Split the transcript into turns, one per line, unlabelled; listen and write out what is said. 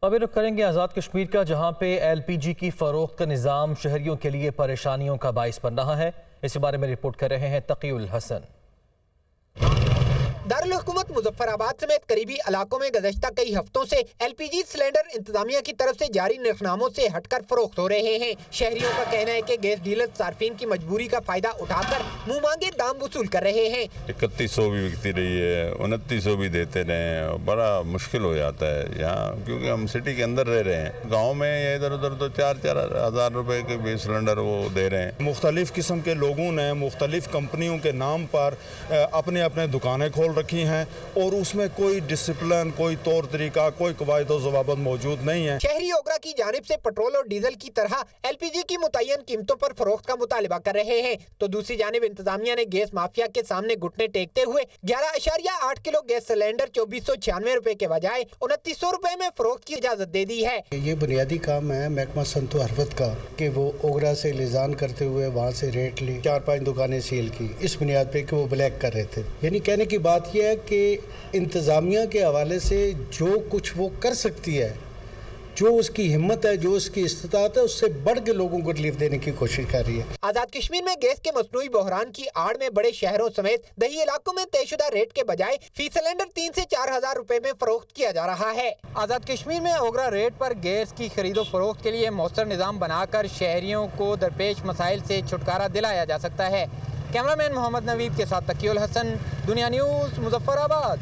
ابھی رخ کریں گے آزاد کشمیر کا، جہاں پہ ایل پی جی کی فروخت کا نظام شہریوں کے لیے پریشانیوں کا باعث بن رہا ہے۔ اس بارے میں رپورٹ کر رہے ہیں تقی الحسن۔
دارالحکومت مظفر آباد سمیت قریبی علاقوں میں گزشتہ کئی ہفتوں سے ایل پی جی سلنڈر انتظامیہ کی طرف سے جاری نرخناموں سے ہٹ کر فروخت ہو رہے ہیں۔ شہریوں کا کہنا ہے کہ گیس ڈیلر صارفین کی مجبوری کا فائدہ اٹھا کر منہ مانگے دام وصول کر رہے ہیں۔
3100 بھی بکتی رہی ہے، 2900 بھی دیتے رہے، بڑا مشکل ہو جاتا ہے یہاں، کیونکہ ہم سٹی کے اندر رہ رہے ہیں۔ گاؤں میں یا ادھر ادھر تو 4-4 ہزار روپے کے بھی سلنڈر وہ دے رہے ہیں۔
مختلف قسم کے لوگوں نے مختلف کمپنیوں کے نام پر اپنے دکانیں کھول رکھی ہیں، اور اس میں کوئی ڈسپلن، کوئی طور طریقہ، کوئی قواعد و ضوابط موجود نہیں ہے۔
شہری اوگرا کی جانب سے پٹرول اور ڈیزل کی طرح ایل پی جی کی متعین قیمتوں پر فروخت کا مطالبہ کر رہے ہیں، تو دوسری جانب انتظامیہ نے گیس مافیا کے سامنے گھٹنے ٹیکتے ہوئے 11.8 کلو گیس سلنڈر 2496 روپے کے بجائے 2900 روپے میں فروخت کی اجازت دے دی ہے۔
یہ بنیادی کام ہے محکمہ صنعت و حرفت کا کہ وہ اوگرا سے لیزان کرتے ہوئے وہاں سے ریٹ لی، 4-5 دکانیں سیل کی اس بنیاد پہ کہ وہ بلیک کر رہے تھے۔ یعنی کہنے کی بات یہ ہے کہ انتظامیہ کے حوالے سے جو کچھ وہ کر سکتی ہے، جو اس کی ہمت ہے، جو اس کی استطاعت ہے، اس سے بڑھ کے لوگوں کو ریلیف دینے کی کوشش کر رہی ہے۔
آزاد کشمیر میں گیس کے مصنوعی بحران کی آڑ میں بڑے شہروں سمیت دیہی علاقوں میں طے شدہ ریٹ کے بجائے فی سلنڈر 3 سے 4 ہزار روپے میں فروخت کیا جا رہا ہے۔ آزاد کشمیر میں اوگرا ریٹ پر گیس کی خرید و فروخت کے لیے مؤثر نظام بنا کر شہریوں کو درپیش مسائل سے چھٹکارا دلایا جا سکتا ہے۔ کیمرہ مین محمد نوید کے ساتھ تقی الحسن، دنیا نیوز، مظفر آباد۔